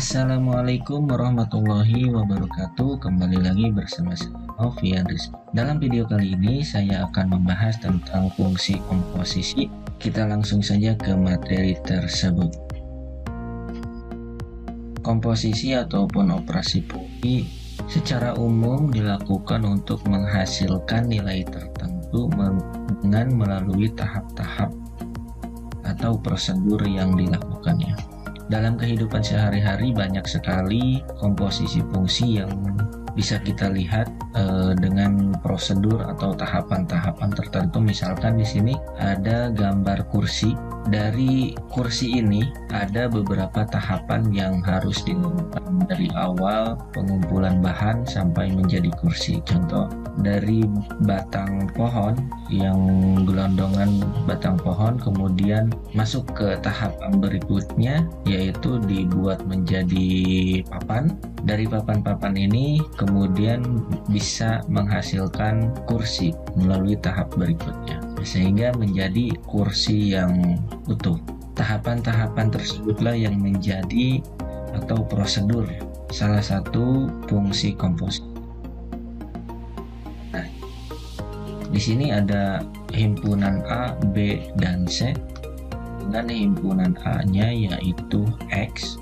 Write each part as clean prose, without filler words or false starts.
Assalamualaikum warahmatullahi wabarakatuh. Kembali lagi bersama saya Novian Rizky. Dalam video kali ini saya akan membahas tentang fungsi komposisi. Kita langsung saja ke materi tersebut. Komposisi ataupun operasi fungsi secara umum dilakukan untuk menghasilkan nilai tertentu dengan melalui tahap-tahap atau prosedur yang dilakukannya. Dalam kehidupan sehari-hari banyak sekali komposisi fungsi yang bisa kita lihat dengan prosedur atau tahapan-tahapan tertentu. Misalkan di sini ada gambar kursi. Dari kursi ini ada beberapa tahapan yang harus dilakukan dari awal pengumpulan bahan sampai menjadi kursi. Contoh, dari batang pohon yang gelondongan batang pohon kemudian masuk ke tahapan berikutnya, yaitu dibuat menjadi papan. Dari papan-papan ini kemudian bisa menghasilkan kursi melalui tahap berikutnya, sehingga menjadi kursi yang utuh. Tahapan-tahapan tersebutlah yang menjadi atau prosedur salah satu fungsi komposisi. Nah, di sini ada himpunan A, B, dan C. Dengan himpunan A-nya yaitu X,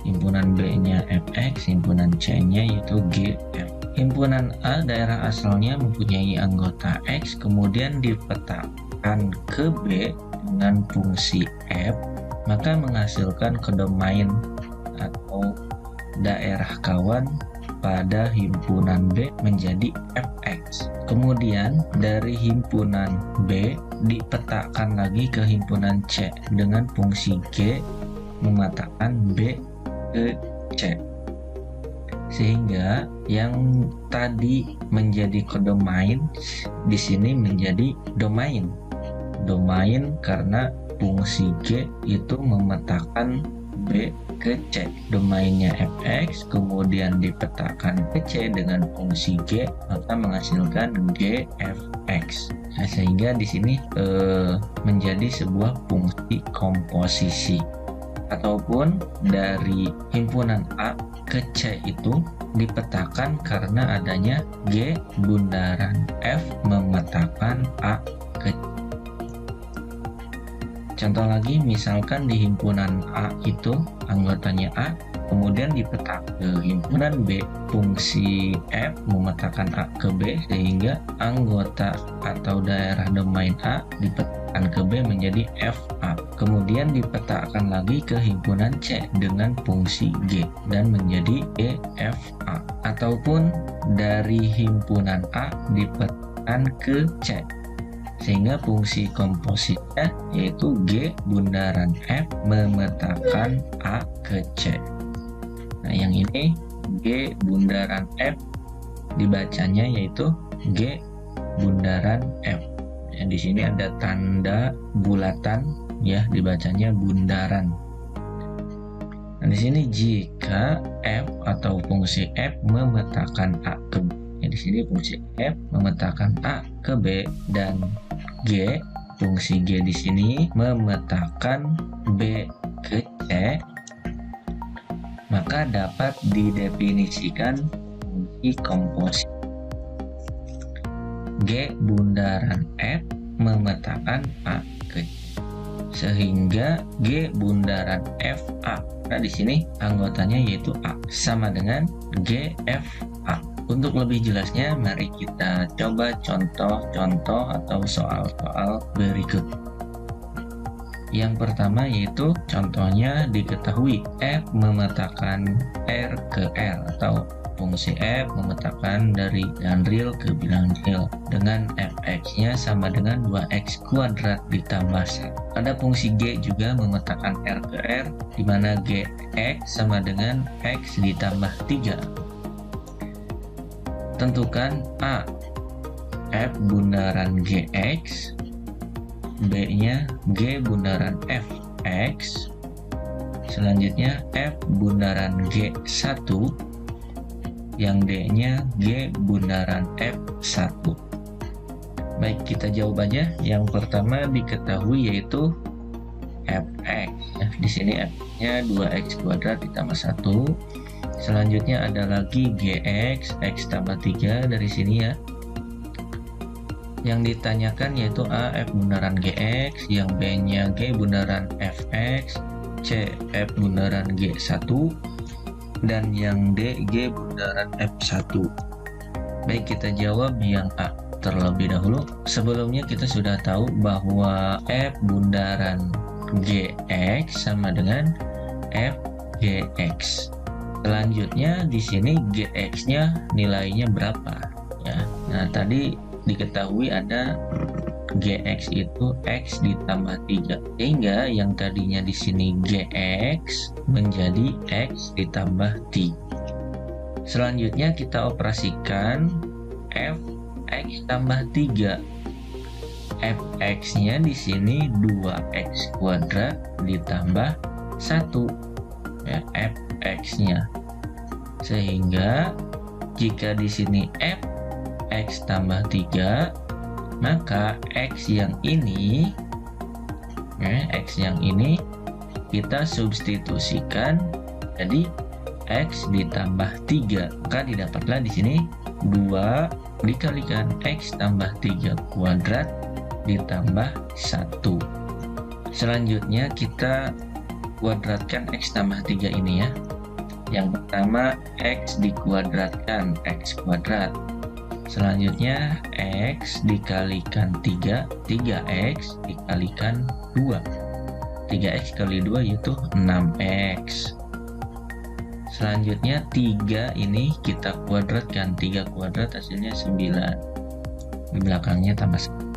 himpunan B-nya Fx, himpunan C-nya yaitu Gf. Himpunan A daerah asalnya mempunyai anggota X, kemudian dipetakan ke B dengan fungsi F, maka menghasilkan kedomain atau daerah kawan pada himpunan B menjadi Fx. Kemudian dari himpunan B dipetakan lagi ke himpunan C dengan fungsi G memetakan B ke C, sehingga yang tadi menjadi kodomain di sini menjadi domain. Domain karena fungsi G itu memetakan B ke C. Domainnya Fx kemudian dipetakan ke C dengan fungsi G, maka menghasilkan Gfx. Nah, sehingga di sini menjadi sebuah fungsi komposisi. Ataupun dari himpunan A ke C itu dipetakan karena adanya G bundaran F memetakan A ke C. Contoh lagi, misalkan di himpunan A itu anggotanya A, kemudian dipetakan ke himpunan B, fungsi F memetakan A ke B, sehingga anggota atau daerah domain A dipetakan ke B menjadi FA. Kemudian dipetakan lagi ke himpunan C dengan fungsi G dan menjadi GFA. Ataupun dari himpunan A dipetakan ke C, sehingga fungsi kompositnya yaitu G bundaran F memetakan A ke C. Nah, yang ini G bundaran F dibacanya yaitu G bundaran F. Yang di sini ada tanda bulatan, ya, dibacanya bundaran. Nah, di sini jika F atau fungsi F memetakan A ke B, ya, di sini fungsi F memetakan A ke B dan G, fungsi G di sini memetakan B ke C, maka dapat didefinisikan fungsi komposisi. G bundaran F memetakan A ke C, sehingga G bundaran FA. Nah, di sini anggotanya yaitu A sama dengan GFA. Untuk lebih jelasnya, mari kita coba contoh-contoh atau soal-soal berikut. Yang pertama yaitu contohnya diketahui F memetakan R ke R, atau fungsi F memetakan dari bilangan real ke bilangan real dengan Fx-nya sama dengan 2x kuadrat ditambah 1. Ada fungsi G juga memetakan R ke R, di mana Gx sama dengan x ditambah 3. Tentukan A, F bundaran Gx, B-nya G bundaran Fx, selanjutnya F bundaran G1, yang D-nya G bundaran F1. Baik, kita jawab aja. Yang pertama diketahui yaitu Fx. Di sini F X-nya 2X kuadrat ditambah 1. Selanjutnya ada lagi GX, X tambah 3 dari sini ya. Yang ditanyakan yaitu A, F bundaran GX, yang B-nya G bundaran FX, C, F bundaran G1, dan yang D, G bundaran F1. Baik, kita jawab yang A terlebih dahulu. Sebelumnya kita sudah tahu bahwa F bundaran GX sama dengan F GX. Selanjutnya di sini GX-nya nilainya berapa ya. Nah, tadi diketahui ada GX itu X ditambah 3, sehingga yang tadinya di sini GX menjadi X ditambah 3. Selanjutnya kita operasikan F X tambah 3. Fx-nya di sini 2X kuadrat ditambah 1 ya, Fx-nya. Sehingga jika di sini F X tambah 3, maka X yang ini X yang ini kita substitusikan jadi X ditambah 3, maka didapatlah di sini 2 dikalikan X tambah 3 kuadrat ditambah 1. Selanjutnya kita kuadratkan X tambah 3 ini ya. Yang pertama X dikuadratkan X kuadrat. Selanjutnya X dikalikan 3, 3X dikalikan 2. 3X kali 2 yaitu 6X. Selanjutnya 3 ini kita kuadratkan, 3 kuadrat hasilnya 9. Di belakangnya tambah 1.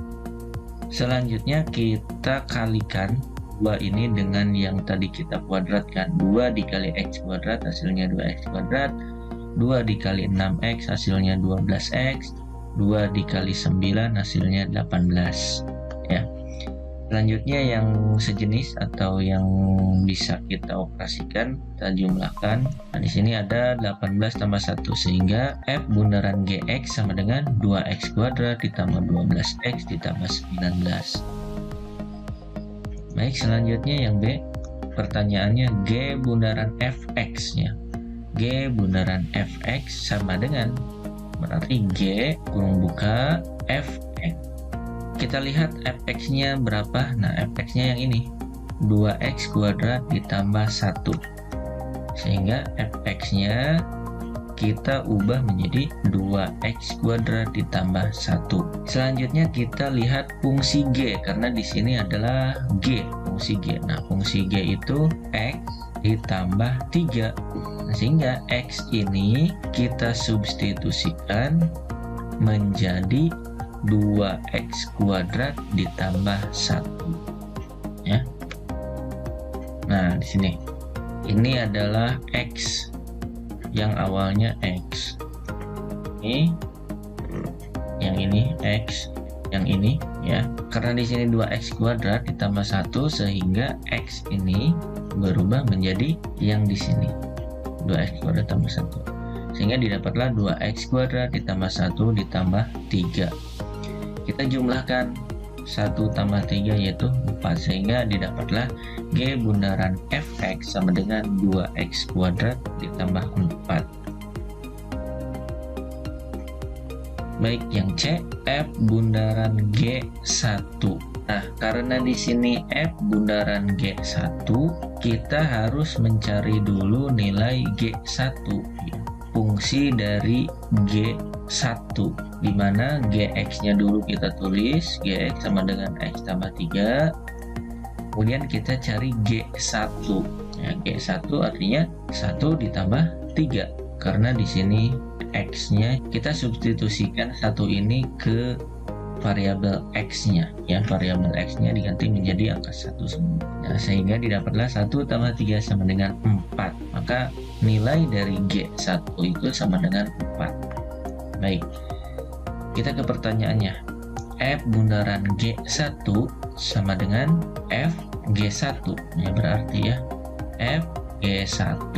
Selanjutnya kita kalikan 2 ini dengan yang tadi kita kuadratkan. 2 dikali X kuadrat hasilnya 2X kuadrat. 2 dikali 6X hasilnya 12X, 2 dikali 9 hasilnya 18 ya. Selanjutnya yang sejenis atau yang bisa kita operasikan, kita jumlahkan. Nah, di sini ada 18 tambah 1 sehingga F bundaran GX sama dengan 2X kuadrat ditambah 12X ditambah 19. Baik, selanjutnya yang B, pertanyaannya G bundaran Fx-nya. G bundaran Fx sama dengan, berarti G kurung buka Fx. Kita lihat Fx-nya berapa. Nah, Fx-nya yang ini 2X kuadrat ditambah 1, sehingga Fx-nya kita ubah menjadi 2X kuadrat ditambah 1. Selanjutnya kita lihat fungsi G, karena di sini adalah G, fungsi G. Nah, fungsi G itu X ditambah 3. Sehingga X ini kita substitusikan menjadi 2X kuadrat ditambah 1 ya. Nah, di sini ini adalah X yang awalnya X. Ini yang ini X, yang ini ya. Karena di sini 2X kuadrat ditambah 1 sehingga X ini berubah menjadi yang di sini 2X kuadrat tambah 1, sehingga didapatlah 2X kuadrat ditambah 1 ditambah 3. Kita jumlahkan 1 tambah 3 yaitu 4, sehingga didapatlah G bundaran Fx sama dengan 2X kuadrat ditambah 4. Baik, yang C, F bundaran G1. Nah, karena di sini F bundaran G1, kita harus mencari dulu nilai G1, fungsi dari G1, di mana Gx-nya dulu kita tulis, Gx sama dengan X tambah 3, kemudian kita cari G1. Ya, G1 artinya 1 ditambah 3, karena di sini X-nya kita substitusikan 1 ini ke variabel X-nya ya, variabel X-nya diganti menjadi angka 1 semua. Nah, sehingga didapatlah 1 tambah 3 sama dengan 4, maka nilai dari G1 itu sama dengan 4. Baik, kita ke pertanyaannya. F bundaran G1 sama dengan F G1 ya, berarti ya F G1.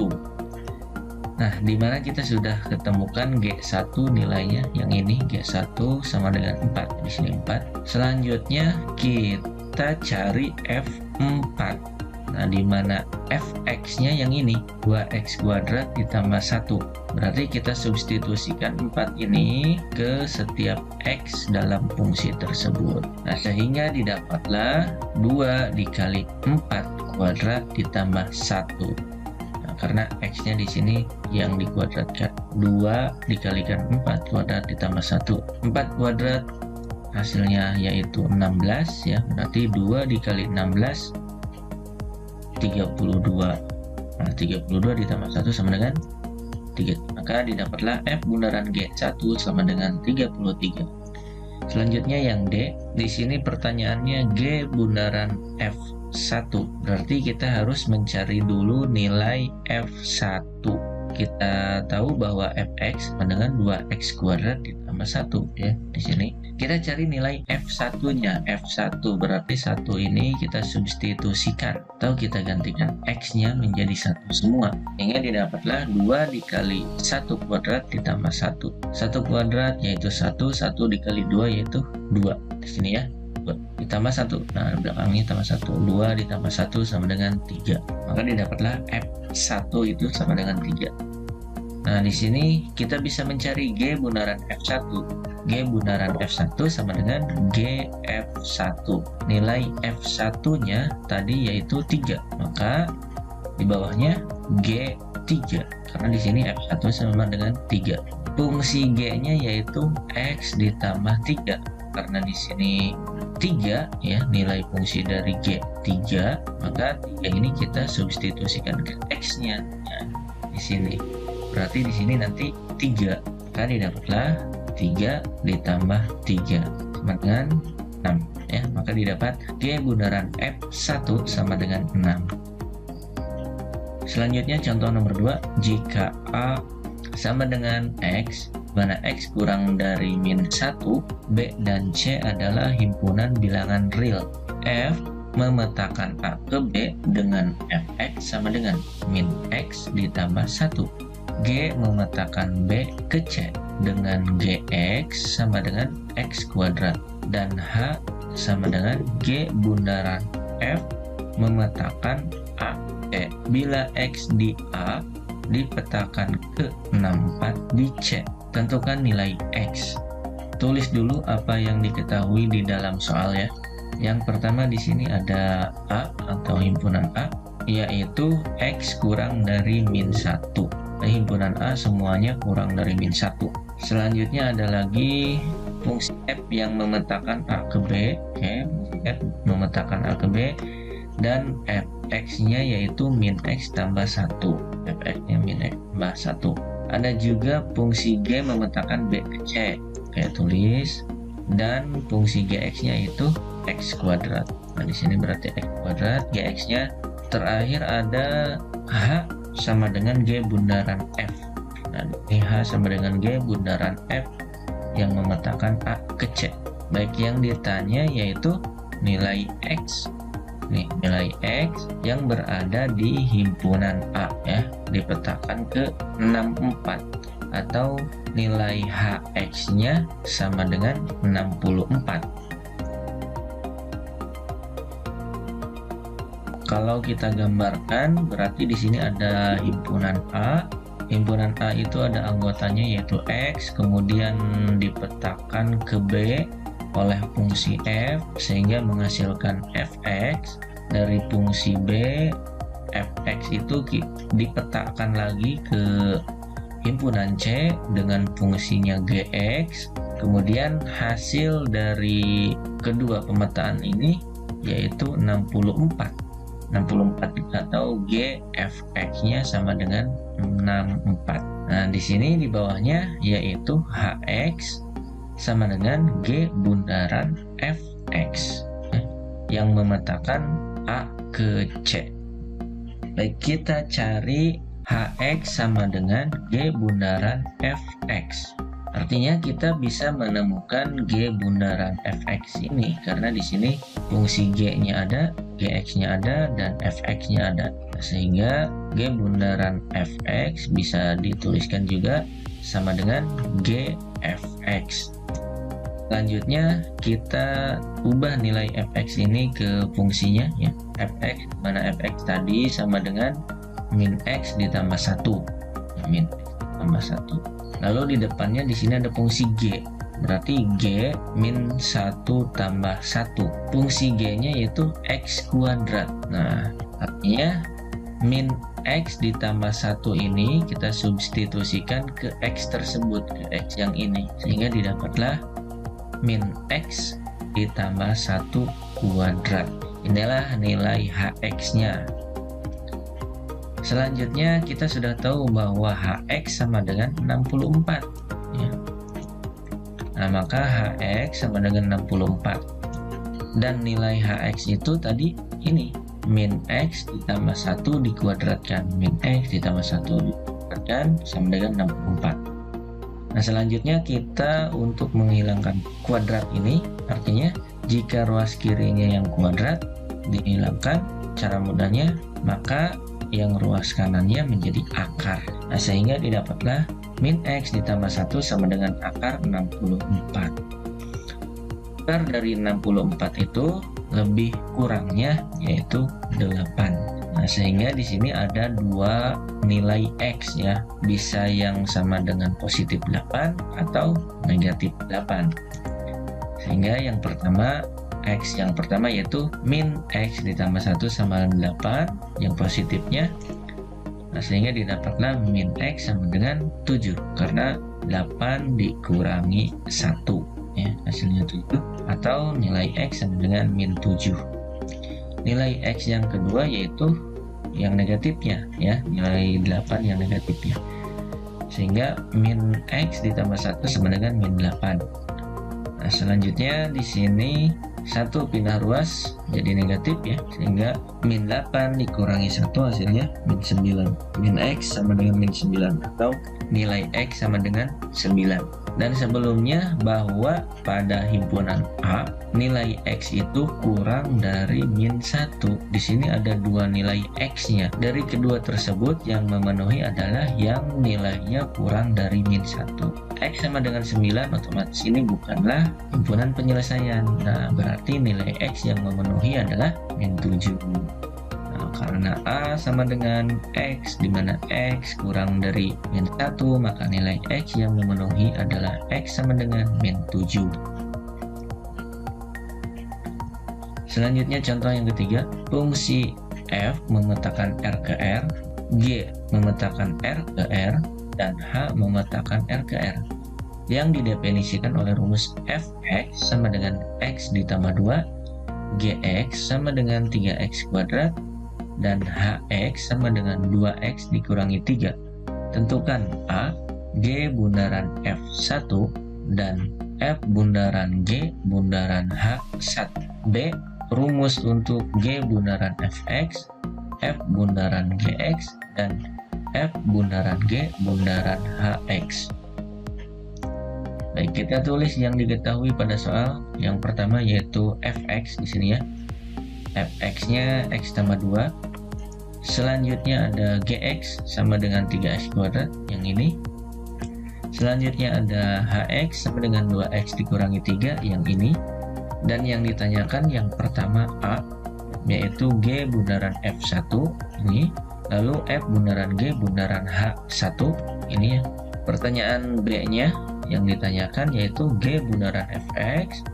Nah, dimana kita sudah ketemukan G1 nilainya, yang ini G1 sama dengan 4, di sini 4. Selanjutnya kita cari F4. Nah, di mana fx-nya yang ini 2x kuadrat ditambah 1. Berarti kita substitusikan 4 ini ke setiap x dalam fungsi tersebut. Nah, sehingga didapatlah 2 dikali 4 kuadrat ditambah 1. Nah, karena x-nya di sini yang dikuadratkan. 2 dikalikan 4 kuadrat ditambah 1. 4 kuadrat hasilnya yaitu 16 ya. Berarti 2 dikali 16 32. Nah, 32 ditambah 1 sama dengan 3. Maka didapatlah F bundaran G1 sama dengan 33. Selanjutnya yang D. Di sini pertanyaannya G bundaran F1. Berarti kita harus mencari dulu nilai F1. Kita tahu bahwa fx sama dengan 2x kuadrat ditambah 1 ya. Di sini kita cari nilai f1-nya. F1 berarti 1 ini kita substitusikan atau kita gantikan x-nya menjadi 1 semua. Sehingga didapatlah 2 dikali 1 kuadrat ditambah 1. 1 kuadrat yaitu 1, 1 dikali 2 yaitu 2. Di sini ya. Ditambah 1. Nah, belakangnya tambah 1. 2 ditambah 1 sama dengan 3. Maka didapatlah F1 itu sama dengan 3. Nah, di sini kita bisa mencari G bundaran F1. G bundaran F1 sama dengan GF1. Nilai F1-nya tadi yaitu 3. Maka di bawahnya G3. Karena di sini F1 sama dengan 3. Fungsi G-nya yaitu X ditambah 3. Karena di sini 3 ya nilai fungsi dari G 3, maka 3 ini kita substitusikan ke X-nya. Nah, di sini berarti di sini nanti 3, maka didapatlah 3 ditambah 3 sama dengan 6 ya. Maka didapat G bundaran F1 sama dengan 6. Selanjutnya contoh nomor 2, jika A sama dengan X, mana X kurang dari min 1, B dan C adalah himpunan bilangan real. F memetakan A ke B dengan Fx sama dengan min X ditambah 1. G memetakan B ke C dengan Gx sama dengan X kuadrat. Dan H sama dengan G bundaran F memetakan A. Bila X di A dipetakan ke 64 di C, tentukan nilai X. Tulis dulu apa yang diketahui di dalam soal ya. Yang pertama di sini ada A atau himpunan A, yaitu X kurang dari min 1. Himpunan A semuanya kurang dari min 1. Selanjutnya ada lagi fungsi F yang memetakan A ke B. Oke, F memetakan A ke B dan Fx-nya yaitu min X tambah 1. Fx-nya min X tambah 1. Ada juga fungsi G memetakan B ke C. Saya tulis. Dan fungsi Gx-nya itu X kuadrat. Nah, di sini berarti X kuadrat, Gx-nya. Terakhir ada H sama dengan G bundaran F. Nah, ini H sama dengan G bundaran F yang memetakan A ke C. Baik, yang ditanya yaitu nilai X. Nih, nilai X yang berada di himpunan A ya, dipetakan ke 64 atau nilai Hx-nya sama dengan 64. Kalau kita gambarkan berarti di sini ada himpunan A. Himpunan A itu ada anggotanya yaitu X, kemudian dipetakan ke B oleh fungsi F sehingga menghasilkan Fx. Dari fungsi B, Fx itu dipetakan lagi ke himpunan C dengan fungsinya Gx. Kemudian hasil dari kedua pemetaan ini yaitu 64 atau Gfx-nya sama dengan 64. Nah, di sini di bawahnya yaitu Hx sama dengan G bundaran Fx yang memetakan A ke C. Baik, kita cari Hx sama dengan G bundaran Fx. Artinya kita bisa menemukan G bundaran Fx ini karena di sini fungsi G-nya ada, Gx-nya ada, dan Fx-nya ada. Sehingga G bundaran Fx bisa dituliskan juga sama dengan Gfx. Selanjutnya kita ubah nilai fx ini ke fungsinya ya. Fx, mana fx tadi sama dengan min x ditambah 1. Min x ditambah 1. Lalu di depannya di sini ada fungsi g. Berarti g min 1 tambah 1. Fungsi g-nya yaitu x kuadrat. Nah, artinya min x ditambah 1 ini kita substitusikan ke x tersebut, ke x yang ini. Sehingga didapatlah min x ditambah 1 kuadrat. Inilah nilai hx-nya. Selanjutnya kita sudah tahu bahwa hx sama dengan 64 ya. Nah, maka hx sama dengan 64. Dan nilai hx itu tadi ini min x ditambah 1 dikuadratkan. Min x ditambah 1 dikuadratkan sama dengan 64. Nah, selanjutnya kita untuk menghilangkan kuadrat ini, artinya jika ruas kirinya yang kuadrat dihilangkan, cara mudahnya maka yang ruas kanannya menjadi akar. Nah, sehingga didapatlah min x ditambah 1 sama dengan akar 64. Akar dari 64 itu lebih kurangnya yaitu 8. Nah, sehingga di sini ada dua nilai x ya, bisa yang sama dengan positif 8 atau negatif 8. Sehingga yang pertama x yang pertama yaitu min x ditambah 1 sama dengan 8 yang positifnya. Nah, sehingga didapatlah min x sama dengan 7 karena 8 dikurangi 1 ya, hasilnya 7 atau nilai x sama dengan min 7. Nilai x yang kedua yaitu yang negatifnya ya, nilai 8 yang negatifnya. Sehingga min x ditambah 1 sama dengan min 8. Nah, selanjutnya di sini 1 pindah ruas jadi negatif ya, sehingga min 8 dikurangi 1 hasilnya min 9. Min x sama dengan min 9 atau nilai x sama dengan 9. Dan sebelumnya bahwa pada himpunan A nilai x itu kurang dari min 1. Di sini ada dua nilai x-nya. Dari kedua tersebut yang memenuhi adalah yang nilainya kurang dari min 1. X sama dengan 9, otomatis ini bukanlah himpunan penyelesaian. Nah, berarti nilai x yang memenuhi adalah min 7. Nah, karena A sama dengan X, di mana X kurang dari min 1, maka nilai X yang memenuhi adalah X sama dengan min 7. Selanjutnya contoh yang ketiga, fungsi F memetakan R ke R, G memetakan R ke R, dan H memetakan R ke R. Yang didefinisikan oleh rumus Fx sama dengan X ditambah 2, Gx sama dengan 3x kuadrat, dan hx sama dengan 2x dikurangi 3. Tentukan A, G bundaran F1 dan F bundaran G bundaran H1. B, rumus untuk G bundaran Fx, F bundaran Gx, dan F bundaran G bundaran Hx. Baik, kita tulis yang diketahui pada soal yang pertama yaitu Fx di sini ya. Fx-nya x tambah 2. Selanjutnya ada Gx sama dengan 3x kuadrat yang ini. Selanjutnya ada Hx sama dengan 2x dikurangi 3 yang ini. Dan yang ditanyakan yang pertama A, yaitu G bundaran F1 ini. Lalu F bundaran G bundaran H1 ini ya. Pertanyaan B-nya yang ditanyakan yaitu G bundaran Fx,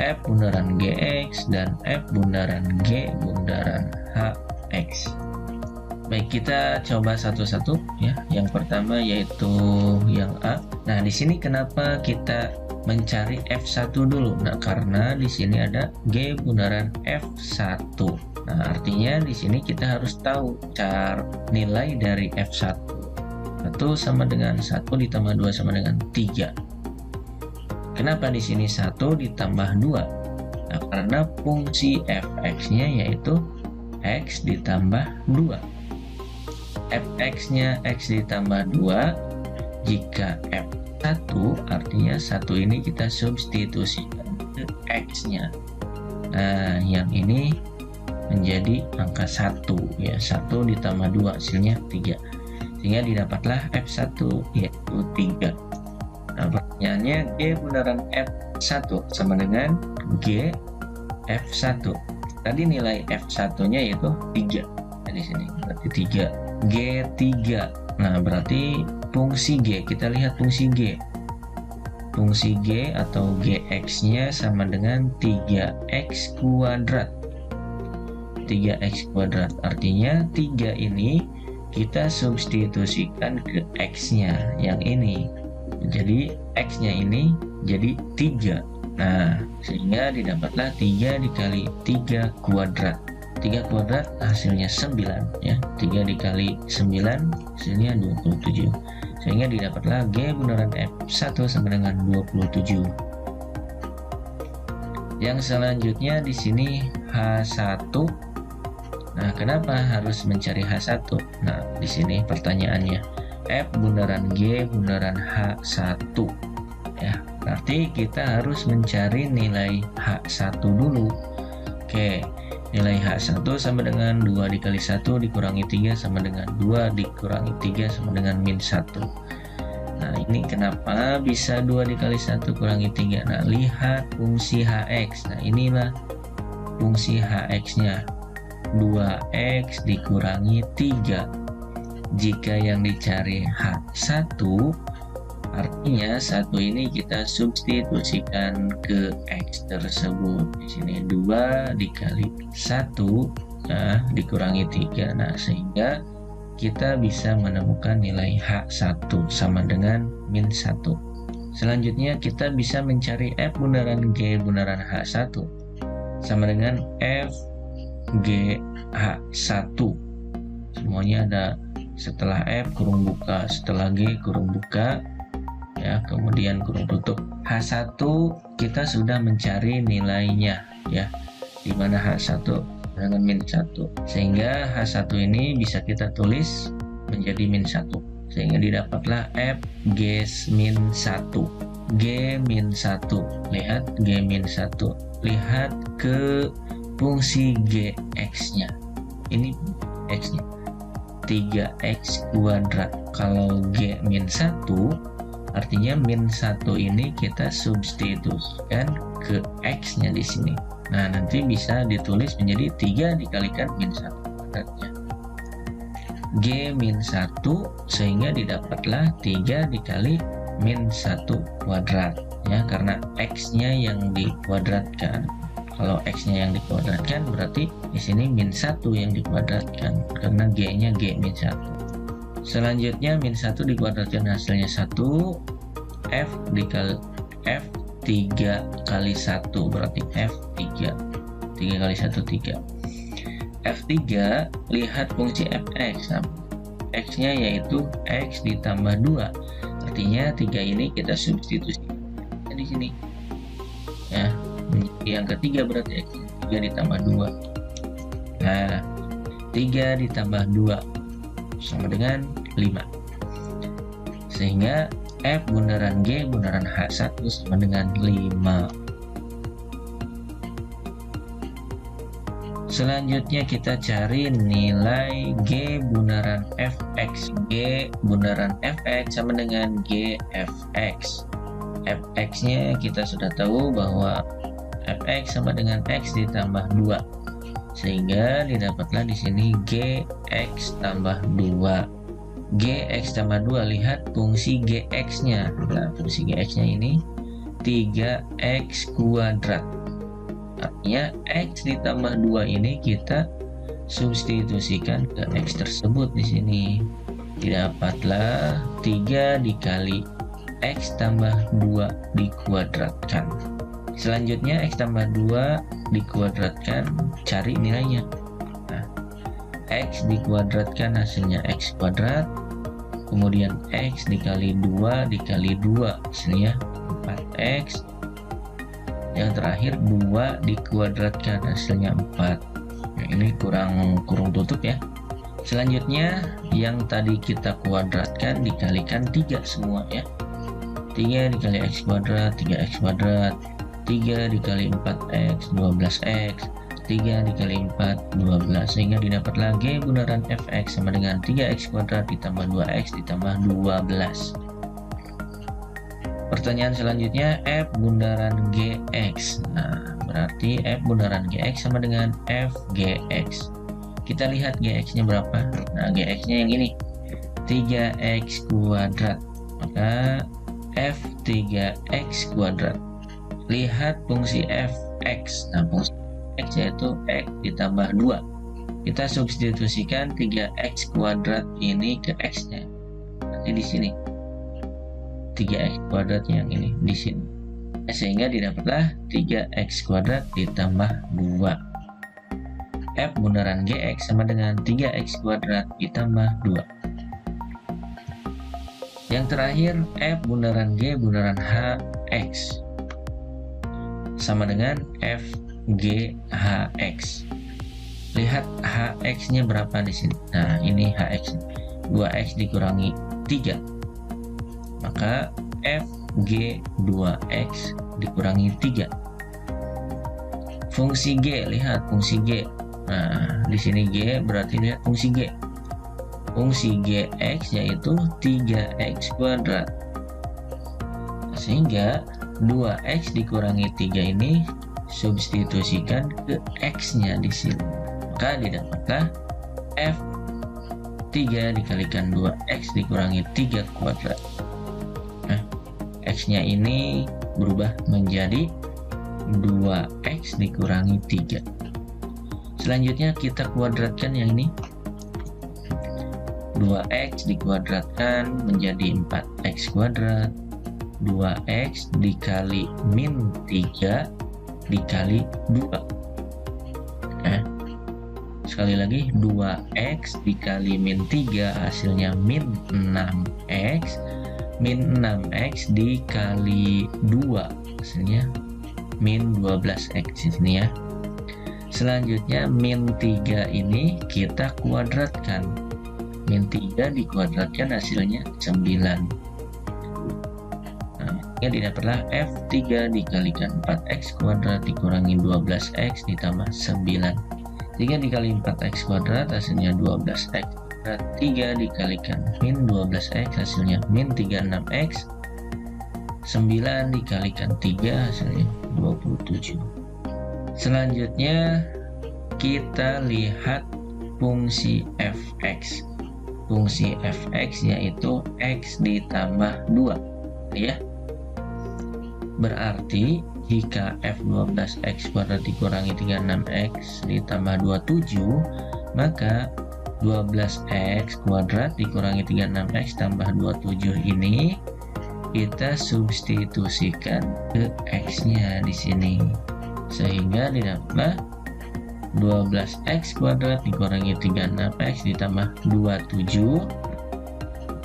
F bundaran Gx, dan F bundaran G bundaran Hx. Baik, kita coba satu-satu ya. Yang pertama yaitu yang A. Nah, di sini kenapa kita mencari F1 dulu? Nah, karena di sini ada G bundaran F1. Nah, artinya di sini kita harus tahu cara nilai dari F1. 1 sama dengan 1 ditambah 2 sama dengan 3. Kenapa di sini 1 ditambah 2? Nah, karena fungsi fx-nya yaitu x ditambah 2. Fx-nya x ditambah 2. Jika f1 artinya 1 ini kita substitusikan ke x-nya. Nah, yang ini menjadi angka 1 ya. 1 ditambah 2 hasilnya 3. Sehingga didapatlah f1 yaitu 3. Nah, pertanyaannya G bundaran F1 sama dengan G F1. Tadi nilai F1-nya yaitu 3. Nah, di sini berarti 3. G3. Nah, berarti fungsi G, kita lihat fungsi G. Fungsi G atau Gx-nya sama dengan 3x kuadrat. 3x kuadrat, artinya 3 ini kita substitusikan ke x-nya yang ini. Jadi x-nya ini jadi 3. Nah, sehingga didapatlah 3 dikali 3 kuadrat. 3 kuadrat hasilnya 9 ya. 3 dikali 9 hasilnya 27. Sehingga didapatlah G bundaran F1 sama dengan 27. Yang selanjutnya di sini H1. Nah, kenapa harus mencari H1? Nah, di sini pertanyaannya F bundaran G bundaran H1 ya. Berarti kita harus mencari nilai H1 dulu. Oke, nilai H1 sama dengan 2 dikali 1 dikurangi 3 sama dengan 2 dikurangi 3 sama dengan min 1. Nah, ini kenapa bisa 2 dikali 1 kurangi 3? Nah, lihat fungsi Hx. Nah, inilah fungsi Hx-nya. 2x dikurangi 3. Jika yang dicari H1, artinya 1 ini kita substitusikan ke x tersebut. Di sini 2 dikali 1 nah, dikurangi 3. Nah, sehingga kita bisa menemukan nilai H1 sama dengan min 1. Selanjutnya kita bisa mencari F bundaran G bundaran H1 sama dengan F G H1. Semuanya ada setelah F kurung buka, setelah G kurung buka ya, kemudian kurung tutup. H1 kita sudah mencari nilainya ya, dimana H1 dengan min 1, sehingga H1 ini bisa kita tulis menjadi min 1, sehingga didapatlah F G min 1. G min 1, lihat G min 1, lihat ke fungsi Gx-nya. Ini x-nya 3x kuadrat. Kalau G min 1 artinya min 1 ini kita substitusikan ke x-nya di sini. Nah, nanti bisa ditulis menjadi 3 dikalikan min 1 kuadratnya. G min 1 sehingga didapatlah 3 dikali min 1 kuadrat ya, karena x-nya yang dikuadratkan. Kalau x-nya yang dikuadratkan berarti di sini min 1 yang dikuadratkan karena g-nya g min 1. Selanjutnya min 1 dikuadratkan hasilnya 1, f dikali f 3 kali 1 berarti f3. 3 kali 1 3. F3 lihat fungsi fx. Nah, x-nya yaitu x ditambah 2. Artinya 3 ini kita substitusi di sini. Ya. Yang ketiga berarti x 3 ditambah 2. Nah, 3 ditambah 2 sama dengan 5. Sehingga F bundaran G bundaran H1 sama dengan 5. Selanjutnya kita cari nilai G bundaran Fx. G bundaran Fx sama dengan Gfx. Fx-nya kita sudah tahu bahwa Fx sama dengan x ditambah 2, sehingga didapatlah di sini Gx tambah 2. Gx tambah 2, lihat fungsi Gx-nya. Nah, fungsi Gx-nya ini 3x kuadrat. Artinya x ditambah 2 ini kita substitusikan ke x tersebut di sini. Didapatlah 3 dikali x tambah 2 dikuadratkan. Selanjutnya x tambah 2 dikuadratkan, cari nilainya. Nah, x dikuadratkan hasilnya x kuadrat, kemudian x dikali 2 dikali 2 hasilnya 4x. Yang terakhir 2 dikuadratkan hasilnya 4. Nah, ini kurung tutup ya. Selanjutnya yang tadi kita kuadratkan dikalikan 3 semua ya. 3 dikali x kuadrat 3x kuadrat, 3 dikali 4x 12x, 3 dikali 4 12, sehingga didapatlah G bundaran Fx sama dengan 3x kuadrat ditambah 2x ditambah 12. Pertanyaan selanjutnya, F bundaran GX. Nah, berarti F bundaran GX sama dengan FGX. Kita lihat GX-nya berapa. Nah, GX-nya yang ini, 3X kuadrat. Maka F 3X kuadrat. Lihat fungsi Fx. Nah, fungsi X yaitu X ditambah 2. Kita substitusikan 3X kuadrat ini ke X-nya. Nanti di sini. 3X kuadrat yang ini di sini, sehingga didapatlah 3X kuadrat ditambah 2. F bundaran GX sama dengan 3X kuadrat ditambah 2. Yang terakhir, F bundaran G bundaran HX sama dengan FGHX. Lihat HX-nya berapa di sini. Nah, ini HX, 2X dikurangi 3. Maka FG 2X dikurangi 3. Fungsi G, lihat fungsi G. Nah, di sini G berarti lihat fungsi G. Fungsi GX yaitu 3X kuadrat. Sehingga 2X dikurangi 3 ini substitusikan ke X-nya di sini. Maka didapatlah F 3 dikalikan 2X dikurangi 3 kuadrat. X-nya ini berubah menjadi 2X dikurangi 3. Selanjutnya kita kuadratkan yang ini. 2X dikuadratkan menjadi 4X kuadrat. 2X dikali min 3 dikali 2. Sekali lagi, 2X dikali min 3 hasilnya min 6X. Min 6X dikali 2 hasilnya min 12X ini ya. Selanjutnya min 3 ini kita kuadratkan. Min 3 dikuadratkan hasilnya 9. Nah, ya didapatlah F3 dikalikan 4X kuadrat dikurangi 12X ditambah 9. 3 dikali 4X kuadrat hasilnya 12X. 3 dikalikan min 12X hasilnya min 36X. 9 dikalikan 3 hasilnya 27. Selanjutnya kita lihat fungsi Fx. Fungsi Fx yaitu X ditambah 2 ya. Berarti jika F12X kuadrat dikurangi 36X ditambah 27, maka 12X kuadrat dikurangi 36X tambah 27 ini kita substitusikan ke X-nya di sini. Sehingga didapatlah 12X kuadrat dikurangi 36X ditambah 27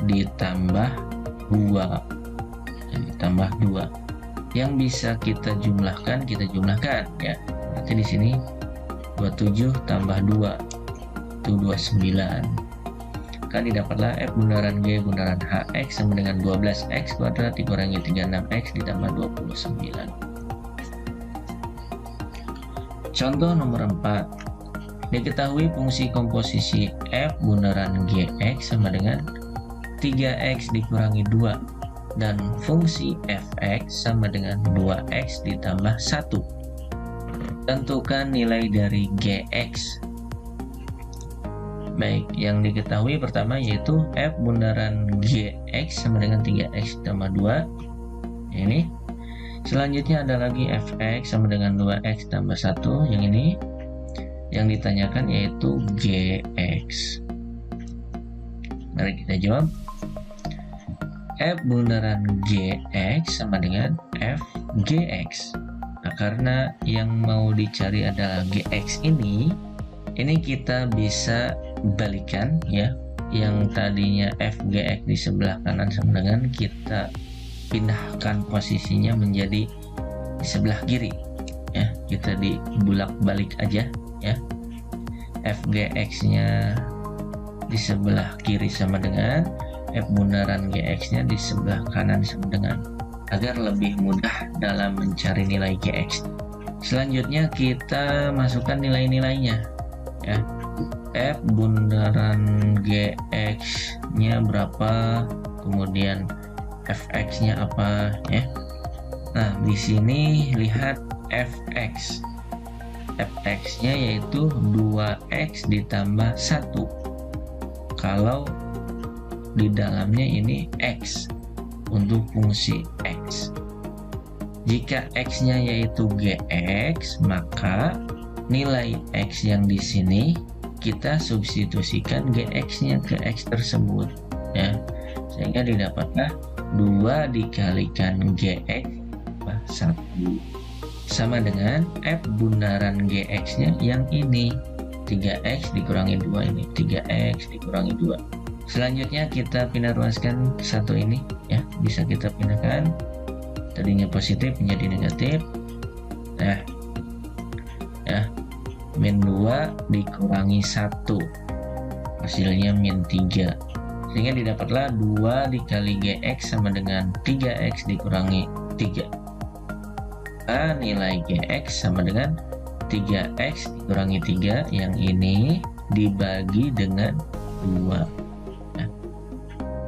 ditambah 2. Ditambah 2. Yang bisa kita jumlahkan ya. Berarti di sini 27 tambah 2 itu 29. Maka didapatlah F bundaran G bundaran HX sama dengan 12X kuadrat dikurangi 36X ditambah 29. Contoh nomor 4. Diketahui fungsi komposisi F bundaran GX sama dengan 3X dikurangi 2 dan fungsi Fx sama dengan 2X ditambah 1. Tentukan nilai dari GX. Baik, yang diketahui pertama yaitu F bundaran GX sama dengan 3X ditambah 2. Ini. Selanjutnya ada lagi Fx sama dengan 2X tambah 1. Yang ini. Yang ditanyakan yaitu GX. Mari kita jawab. F bundaran GX sama dengan FGX. Nah, karena yang mau dicari adalah GX ini kita bisa balikan ya. Yang tadinya FGX di sebelah kanan sama dengan kita pindahkan posisinya menjadi di sebelah kiri ya. Kita dibulak balik aja ya. FGX-nya di sebelah kiri sama dengan F bundaran GX-nya di sebelah kanan sama dengan, agar lebih mudah dalam mencari nilai GX. Selanjutnya kita masukkan nilai-nilainya ya. F bundaran GX nya berapa, kemudian fx-nya apa ya. Nah, di sini lihat fx. Fx-nya yaitu 2x ditambah 1. Kalau di dalamnya ini x untuk fungsi x. Jika x-nya yaitu gx, maka nilai x yang di sini kita substitusikan gx-nya ke x tersebut ya. Sehingga didapatlah 2 dikalikan gx 1 sama dengan f bundaran gx-nya yang ini 3x dikurangi 2, ini 3x dikurangi 2. Selanjutnya kita pindah ruaskan satu ini ya, bisa kita pindahkan, tadinya positif menjadi negatif. Nah ya, min 2 dikurangi 1 hasilnya min 3, sehingga didapatlah 2 dikali gx sama dengan 3x dikurangi 3. Nilai gx sama dengan 3x dikurangi 3 yang ini dibagi dengan 2. Nah,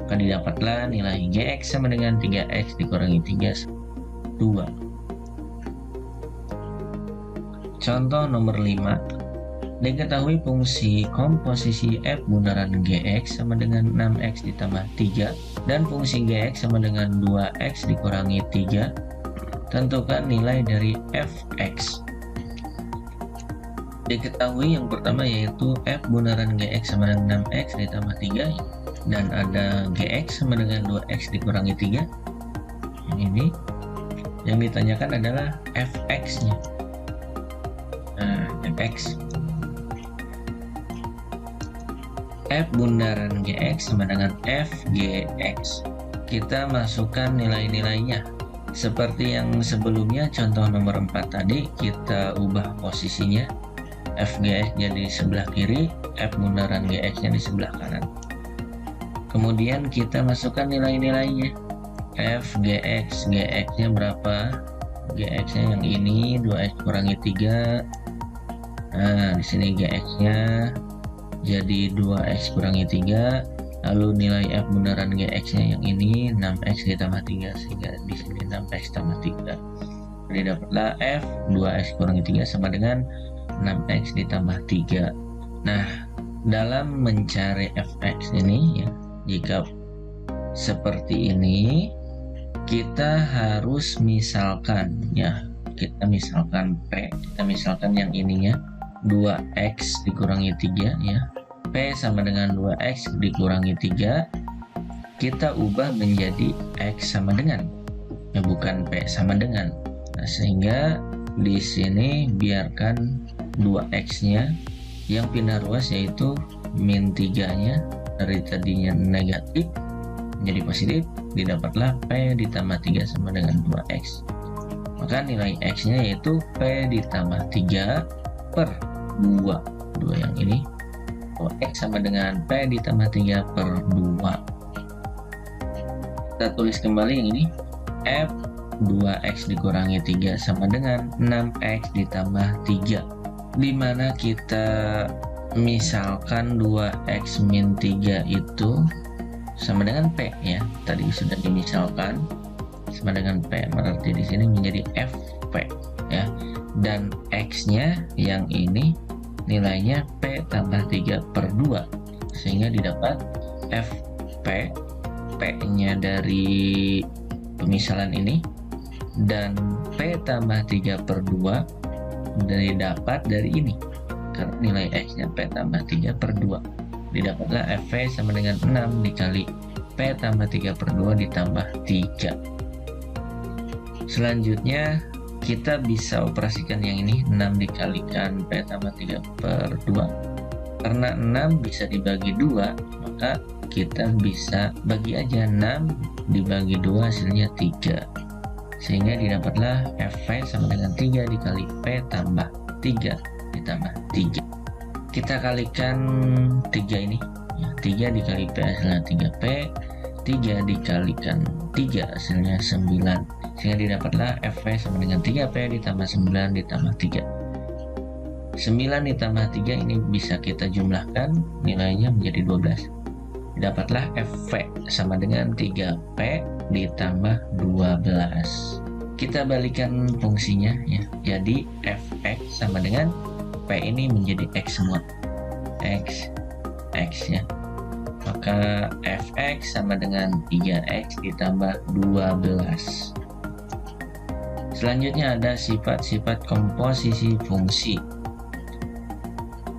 maka didapatlah nilai gx sama dengan 3x dikurangi 3 2. Contoh nomor 5. Diketahui fungsi komposisi f bundaran gx sama dengan 6x ditambah 3 dan fungsi gx sama dengan 2x dikurangi 3. Tentukan nilai dari fx. Diketahui yang pertama yaitu f bundaran gx sama dengan 6x ditambah 3 dan ada gx sama dengan 2x dikurangi 3. Ini yang ditanyakan adalah fx-nya. Nah, fx f bundaran gx sama dengan fgx. Kita masukkan nilai-nilainya seperti yang sebelumnya. Contoh nomor 4 tadi kita ubah posisinya, fgx jadi sebelah kiri, f bundaran gx nya di sebelah kanan. Kemudian kita masukkan nilai-nilainya. fgx, gx nya berapa? Gx nya yang ini 2x kurangi 3. Nah, di sini gx nya jadi 2x kurangi 3. Lalu nilai f bundaran gx-nya yang ini 6x ditambah 3, sehingga di sini 6x tambah 3. Jadi dapatlah f 2x kurangi 3 sama dengan 6x ditambah 3. Nah, dalam mencari fx ini ya, jika seperti ini kita harus misalkan ya, kita misalkan p, kita misalkan yang ininya 2x dikurangi 3 ya. P sama dengan 2x dikurangi 3, kita ubah menjadi x sama dengan ya, bukan P sama dengan. Nah, sehingga di sini biarkan 2x nya yang pindah ruas yaitu min 3 nya dari tadinya negatif menjadi positif, didapatlah P ditambah 3 sama dengan 2x. Maka nilai x nya yaitu P ditambah 3 per 2 yang ini, x sama dengan P ditambah 3 per 2. Kita tulis kembali yang ini, f 2x dikurangi 3 sama dengan 6x ditambah 3, dimana kita misalkan 2x min 3 itu sama dengan P ya, tadi sudah dimisalkan sama dengan P, berarti di sini menjadi fp ya, dan x nya yang ini nilainya P tambah 3 per 2, sehingga didapat fp, P nya dari pemisalan ini, dan P tambah 3 per 2 didapat dari ini, karena nilai x nya P tambah 3 per 2, didapatlah fp sama dengan 6 dikali P tambah 3 per 2 ditambah 3. Selanjutnya kita bisa operasikan yang ini, 6 dikalikan P tambah 3 per 2. Karena 6 bisa dibagi 2, maka kita bisa bagi aja 6 dibagi 2 hasilnya 3. Sehingga didapatlah Fp sama dengan 3 dikali P tambah 3 ditambah 3. Kita kalikan 3 ini, ya, 3 dikali P hasilnya 3P, 3 dikalikan 3 hasilnya 9. Sehingga didapatlah Fp sama dengan 3P ditambah 9 ditambah 3. 9 ditambah 3 ini bisa kita jumlahkan, nilainya menjadi 12. Dapatlah fv sama dengan 3p ditambah 12. Kita balikan fungsinya ya. Jadi fx sama dengan p ini menjadi x semua. X ya. Maka fx sama dengan 3x ditambah 12. Selanjutnya ada sifat-sifat komposisi fungsi.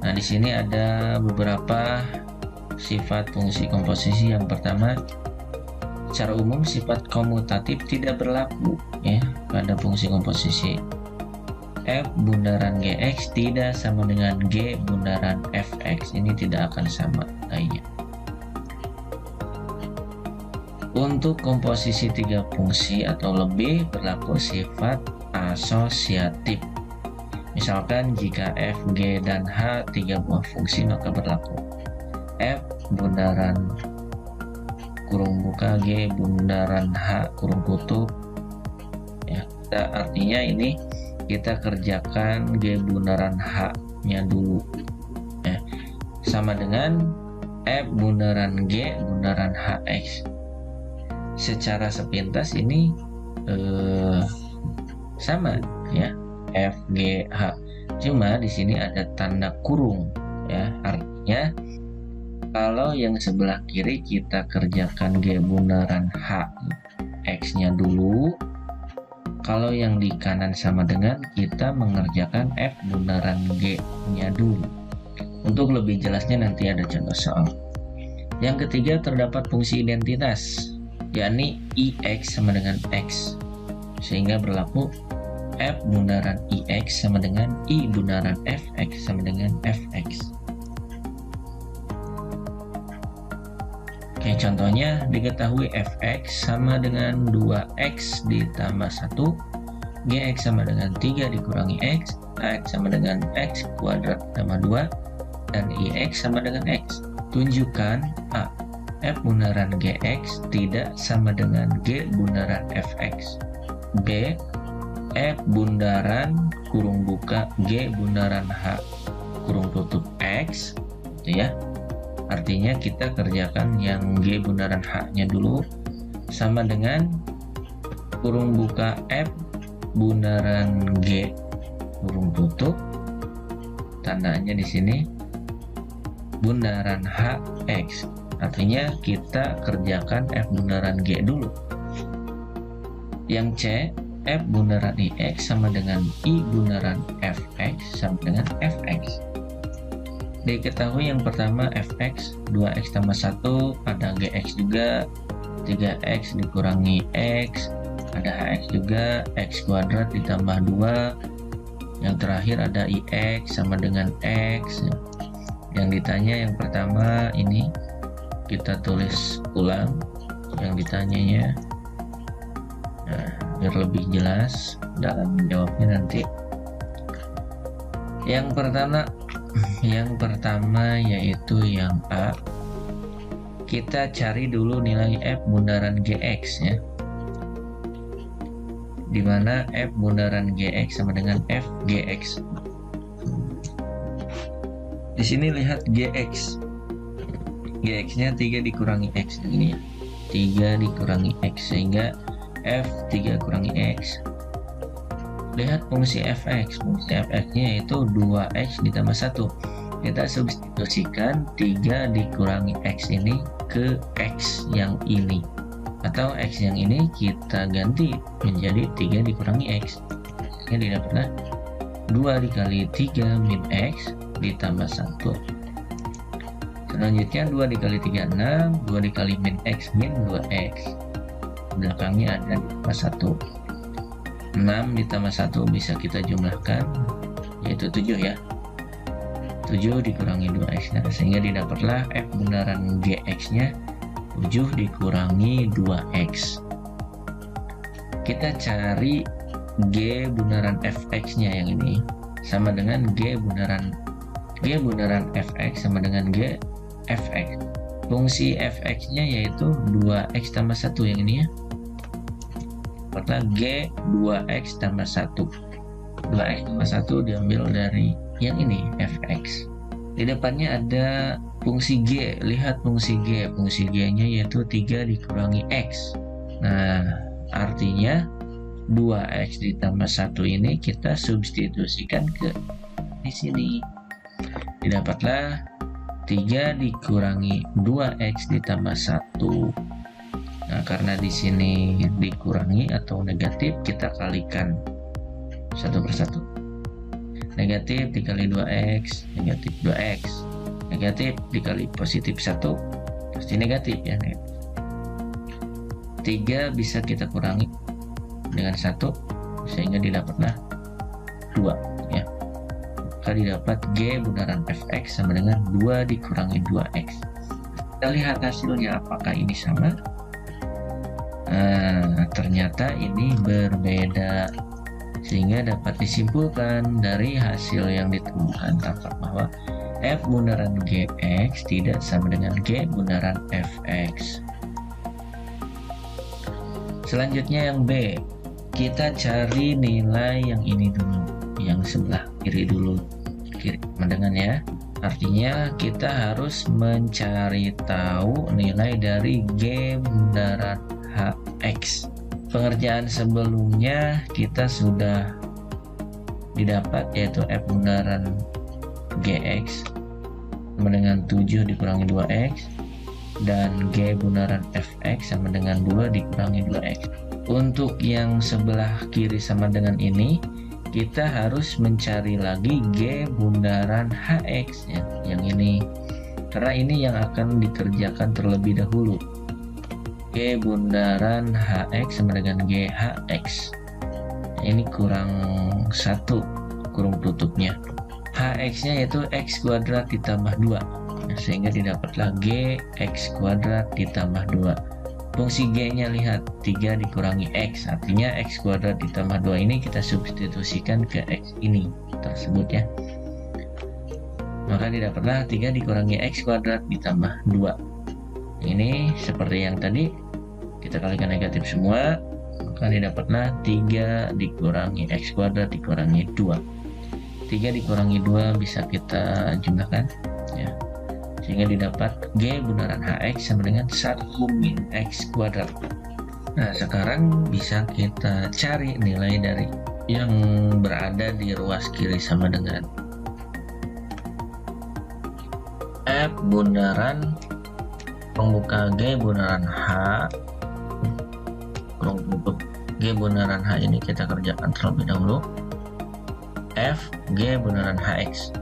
Nah, di sini ada beberapa sifat fungsi komposisi. Yang pertama, secara umum sifat komutatif tidak berlaku ya pada fungsi komposisi. F bundaran Gx tidak sama dengan G bundaran Fx, ini tidak akan sama lainnya. Untuk komposisi tiga fungsi atau lebih berlaku sifat asosiatif. Misalkan jika f, g, dan h tiga buah fungsi maka berlaku f bundaran kurung buka g bundaran h kurung tutup ya. Artinya ini kita kerjakan g bundaran h nya dulu ya. Sama dengan f bundaran g bundaran hx. Secara sepintas ini sama ya, f, g, h. Cuma di sini ada tanda kurung ya. Artinya kalau yang sebelah kiri kita kerjakan g bundaran h x-nya dulu. Kalau yang di kanan sama dengan kita mengerjakan f bundaran g-nya dulu. Untuk lebih jelasnya nanti ada contoh soal. Yang ketiga terdapat fungsi identitas, yakni ix sama dengan x, sehingga berlaku f bundaran ix sama dengan i bundaran fx sama dengan fx. Oke, contohnya diketahui fx sama dengan 2x ditambah 1, gx sama dengan 3 dikurangi x, x sama dengan x kuadrat tambah 2, dan ix sama dengan x. Tunjukkan a. F bundaran Gx tidak sama dengan G bundaran Fx. B. F bundaran kurung buka G bundaran H kurung tutup X gitu ya. Artinya kita kerjakan yang G bundaran H-nya dulu, sama dengan kurung buka F bundaran G kurung tutup, tandanya di sini bundaran HX. Artinya kita kerjakan F bundaran G dulu. Yang C, F bundaran IX sama dengan I bundaran Fx sama dengan Fx. Diketahui yang pertama Fx, 2x tambah 1, ada Gx juga, 3x dikurangi x, ada Hx juga, x kuadrat ditambah 2. Yang terakhir ada IX sama dengan x. Yang ditanya yang pertama ini kita tulis ulang yang ditanyanya, nah, biar lebih jelas dalam menjawabnya nanti. Yang pertama yaitu yang A. Kita cari dulu nilai F bundaran Gx ya, dimana F bundaran Gx sama dengan F Gx. Di sini lihat Gx. Gx-nya 3 dikurangi X ini ya. 3 dikurangi X sehingga F 3 kurangi X. Lihat fungsi Fx. Fungsi Fx-nya yaitu 2X ditambah 1. Kita substitusikan 3 dikurangi X ini ke X yang ini. Atau X yang ini kita ganti menjadi 3 dikurangi X. Ini didapatlah 2 dikali 3 min X ditambah 1. Selanjutnya 2 dikali 3 6, 2 dikali min x min 2x. Belakangnya ada ditambah 1. 6 ditambah 1 bisa kita jumlahkan, yaitu 7 ya. 7 dikurangi 2x, nah, sehingga didapatlah F bundaran Gx nya 7 dikurangi 2x. Kita cari G bundaran Fx nya yang ini, sama dengan G bundaran Fx sama dengan G Fx. Fungsi Fx-nya yaitu 2x tambah 1 yang ini ya. Maka G 2x tambah 1. 2x tambah 1 diambil dari yang ini Fx. Di depannya ada Fungsi G, lihat fungsi G. Fungsi G-nya yaitu 3 dikurangi X. Nah, artinya 2X ditambah 1 ini kita substitusikan ke di sini. Didapatlah 3 dikurangi 2X ditambah 1. Nah, karena di sini dikurangi atau negatif, kita kalikan satu persatu. Negatif dikali 2X, negatif 2X. Negatif dikali positif 1 pasti negatif ya. 3 bisa kita kurangi dengan 1 sehingga didapatlah 2 ya. Maka didapat G bundaran Fx sama dengan 2 dikurangi 2X. Kita lihat hasilnya apakah ini sama. Ternyata ini berbeda, sehingga dapat disimpulkan dari hasil yang ditemukan tampak bahwa F bundaran Gx tidak sama dengan G bundaran Fx. Selanjutnya yang B, kita cari nilai yang ini dulu, yang sebelah kiri dulu, kiri sama dengan ya. Artinya kita harus mencari tahu nilai dari G bundaran Hx. Pengerjaan sebelumnya kita sudah didapat, yaitu F bundaran Gx sama dengan 7 dikurangi 2X dan G bundaran Fx sama dengan 2 dikurangi 2X. Untuk yang sebelah kiri sama dengan ini, kita harus mencari lagi G bundaran Hx ya, yang ini, karena ini yang akan dikerjakan terlebih dahulu. G bundaran Hx sama dengan Gx. Ini kurang 1 kurung tutupnya. Hx nya yaitu X kuadrat ditambah 2, sehingga didapatlah Gx kuadrat ditambah 2. Fungsi G nya lihat 3 dikurangi X, artinya X kuadrat ditambah 2 ini kita substitusikan ke X ini tersebut ya. Maka didapatlah 3 dikurangi X kuadrat ditambah 2. Ini seperti yang tadi, kita kalikan negatif semua, maka didapatlah 3 dikurangi X kuadrat dikurangi 2. 3 dikurangi 2 bisa kita jumlahkan ya, sehingga didapat G bundaran Hx sama dengan 1 min X kuadrat. Nah, sekarang bisa kita cari nilai dari yang berada di ruas kiri sama dengan F bundaran pembuka G bundaran H kurung tutup G bundaran H ini kita kerjakan terlebih dahulu. F G bundaran Hx,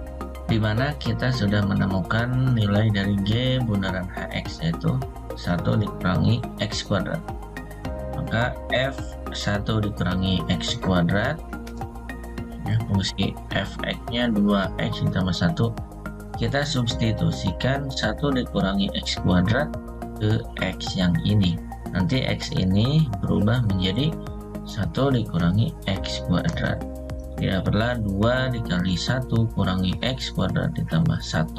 dimana kita sudah menemukan nilai dari G bundaran Hx yaitu 1 dikurangi X kuadrat. Maka F 1 dikurangi X kuadrat ya, fungsi Fx nya 2X ditambah 1, kita substitusikan 1 dikurangi X kuadrat ke X yang ini. Nanti X ini berubah menjadi 1 dikurangi X kuadrat. Didapatlah 2 dikali 1 kurangi X kuadrat ditambah 1.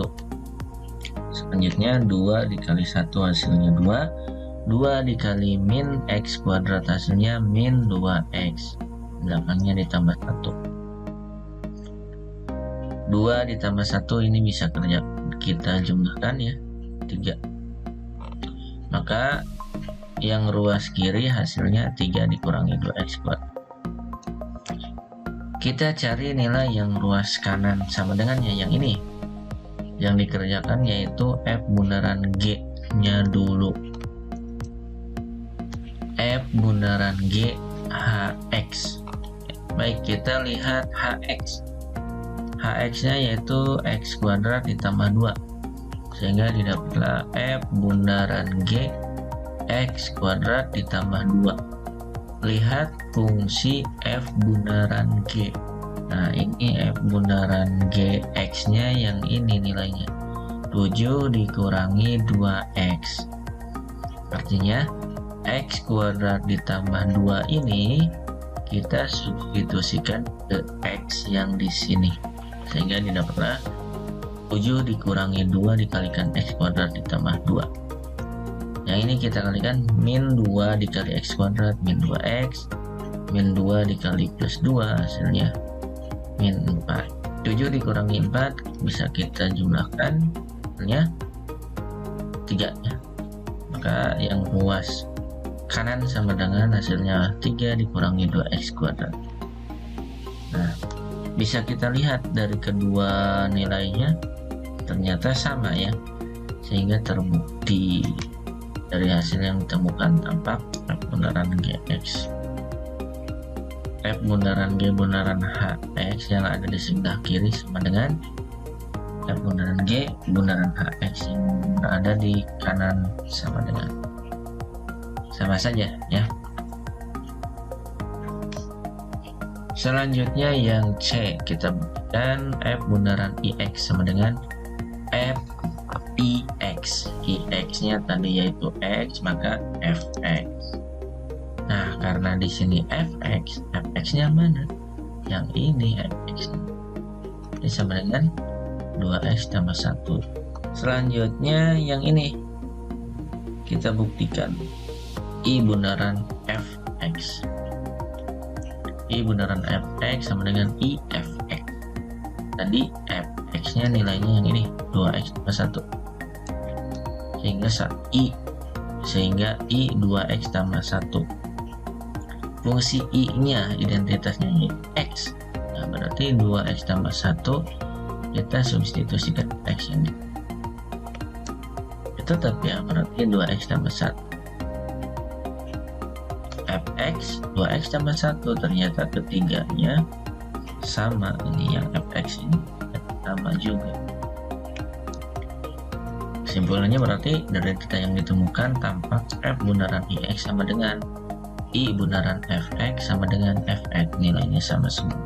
Selanjutnya 2 dikali 1 hasilnya 2. 2 dikali min X kuadrat hasilnya min 2X. Belakangnya ditambah 1. 2 ditambah 1 ini bisa kita jumlahkan ya, 3. Maka yang ruas kiri hasilnya 3 dikurangi 2X kuadrat. Kita cari nilai yang ruas kanan sama dengannya, yang ini. Yang dikerjakan yaitu F bundaran G nya dulu. F bundaran G Hx. Baik, kita lihat Hx. Hx nya yaitu X kuadrat ditambah 2, sehingga didapatlah F bundaran G X kuadrat ditambah 2. Lihat fungsi F bundaran G. Nah, ini F bundaran Gx nya yang ini nilainya 7 dikurangi 2X. Artinya X kuadrat ditambah 2 ini kita substitusikan ke X yang di sini, sehingga didapatlah 7 dikurangi 2 dikalikan X kuadrat ditambah 2. Yang ini kita kalikan min 2 dikali X kuadrat min 2X, min 2 dikali plus 2 hasilnya min 4. 7 dikurangi 4 bisa kita jumlahkan, hasilnya 3-nya. Maka yang ruas kanan sama dengan hasilnya 3 dikurangi 2x kuadrat. Nah, bisa kita lihat dari kedua nilainya ternyata sama ya, sehingga terbukti dari hasil yang ditemukan tampak F bundaran Gx, F bundaran G bundaran Hx yang ada di sebelah kiri sama dengan F bundaran G bundaran Hx yang ada di kanan sama dengan, sama saja ya. Selanjutnya yang C, kita buktikan F bundaran Ix sama dengan F Ix. Ix nya tadi yaitu X, maka Fx. Nah, karena di sini Fx, Fx nya mana? Yang ini Fx. Ini sama dengan 2x tambah 1. Selanjutnya yang ini kita buktikan I bundaran Fx. I bundaran Fx sama dengan I Fx. Tadi Fx nya nilainya yang ini 2x tambah 1, sehingga I 2x tambah 1. Fungsi I nya identitasnya ini x, nah berarti 2x tambah 1 kita substitusikan x ini, tetap ya, berarti 2x tambah 1. Fx 2x tambah 1, ternyata ketiganya sama, ini yang Fx ini sama juga. Kesimpulannya berarti dari data yang ditemukan tampak F bundaran Ix sama dengan I bundaran Fx sama dengan Fx, nilainya sama semua.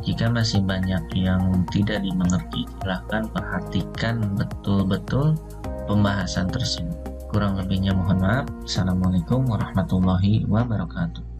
Jika masih banyak yang tidak dimengerti, silahkan perhatikan betul-betul pembahasan tersebut. Kurang lebihnya mohon maaf. Assalamualaikum warahmatullahi wabarakatuh.